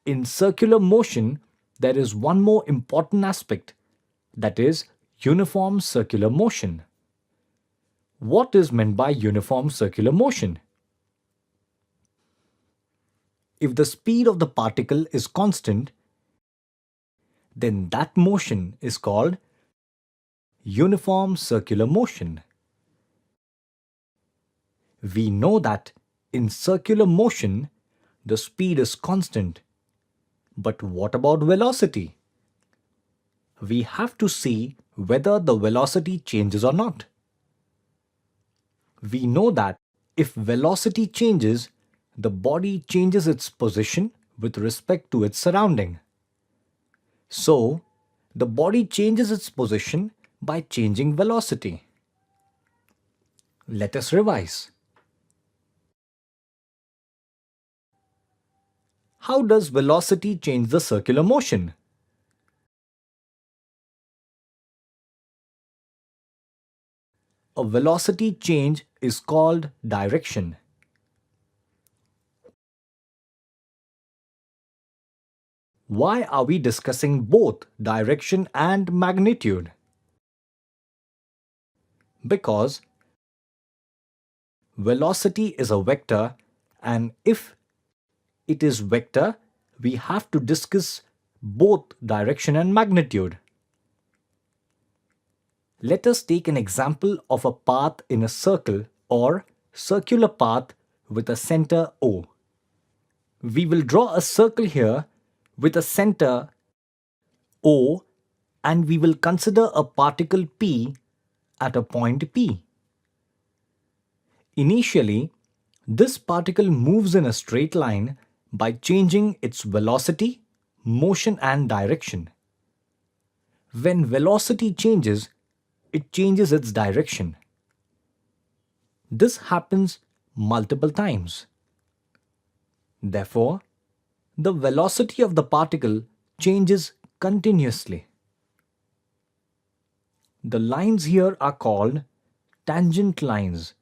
In circular motion, there is one more important aspect, that is uniform circular motion. What is meant by uniform circular motion? If the speed of the particle is constant, then that motion is called uniform circular motion. We know that in circular motion, the speed is constant. But what about velocity? We have to see whether the velocity changes or not. We know that if velocity changes, the body changes its position with respect to its surrounding. So, the body changes its position by changing velocity. Let us revise. How does velocity change the circular motion? A velocity change is called direction. Why are we discussing both direction and magnitude? Because velocity is a vector, and if it is vector, we have to discuss both direction and magnitude. Let us take an example of a path in a circle or circular path with a center O. We will draw a circle here with a center O, and we will consider a particle P at a point P. Initially, this particle moves in a straight line by changing its velocity, motion and direction. When velocity changes, it changes its direction. This happens multiple times. Therefore, the velocity of the particle changes continuously. The lines here are called tangent lines,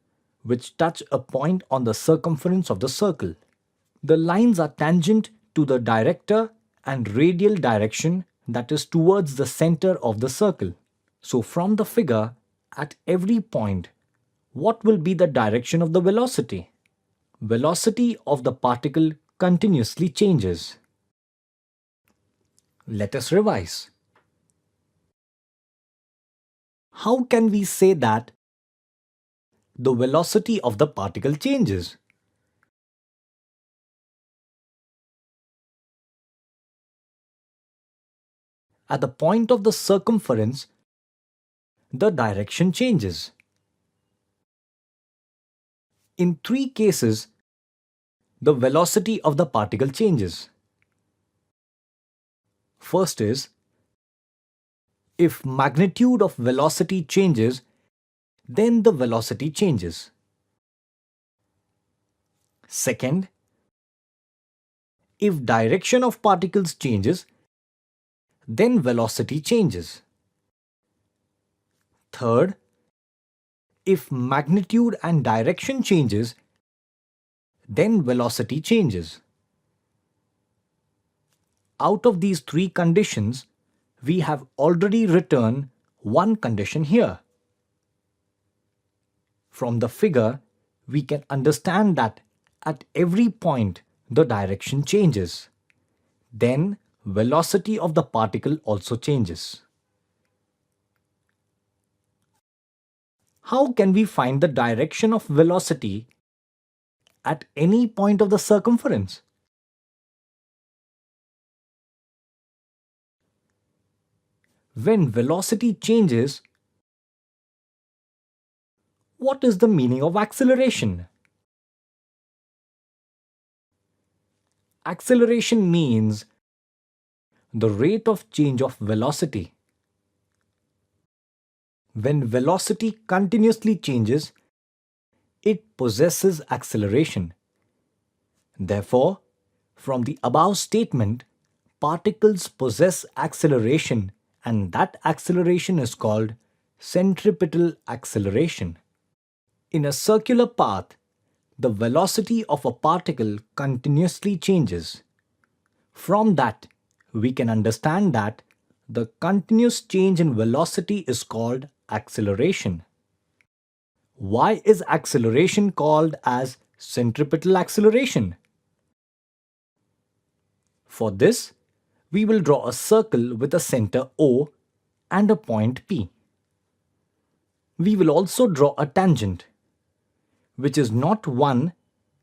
which touch a point on the circumference of the circle. The lines are tangent to the director and radial direction, that is towards the center of the circle. So from the figure, at every point, what will be the direction of the velocity? Velocity of the particle continuously changes. Let us revise. How can we say that the velocity of the particle changes? At the point of the circumference, the direction changes. In three cases, the velocity of the particle changes. First is, if magnitude of velocity changes, then the velocity changes. Second, if direction of particles changes, then velocity changes. Third, if magnitude and direction changes, then velocity changes. Out of these three conditions, we have already written one condition here. From the figure, we can understand that at every point the direction changes. Then velocity of the particle also changes. How can we find the direction of velocity at any point of the circumference? When velocity changes, what is the meaning of acceleration? Acceleration means the rate of change of velocity. When velocity continuously changes, it possesses acceleration. Therefore, from the above statement, particles possess acceleration, and that acceleration is called centripetal acceleration. In a circular path, the velocity of a particle continuously changes. From that, we can understand that the continuous change in velocity is called acceleration. Why is acceleration called as centripetal acceleration? For this, we will draw a circle with a center O and a point P. We will also draw a tangent, which is not one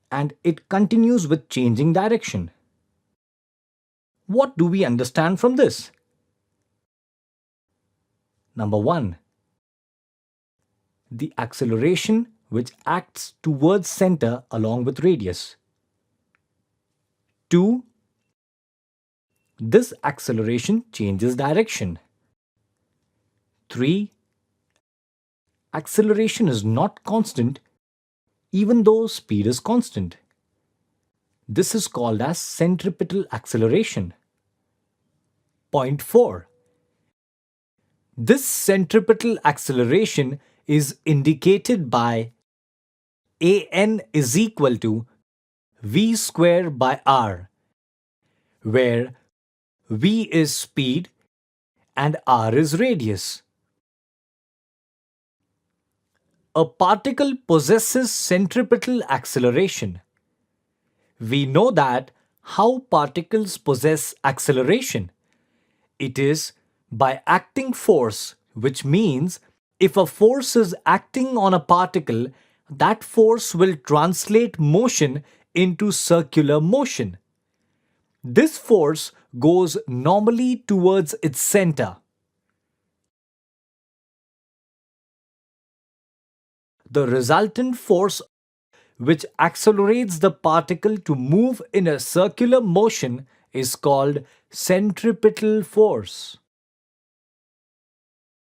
and it continues with changing direction. What do we understand from this? Number 1. The acceleration which acts towards center along with radius. 2. This acceleration changes direction. 3. Acceleration is not constant even though speed is constant. This is called as centripetal acceleration. Point 4. This centripetal acceleration is indicated by an is equal to v square by r, where v is speed and r is radius. A particle possesses centripetal acceleration. We know that how particles possess acceleration. It is by acting force, which means if a force is acting on a particle, that force will translate motion into circular motion. This force goes normally towards its center. The resultant force which accelerates the particle to move in a circular motion is called centripetal force.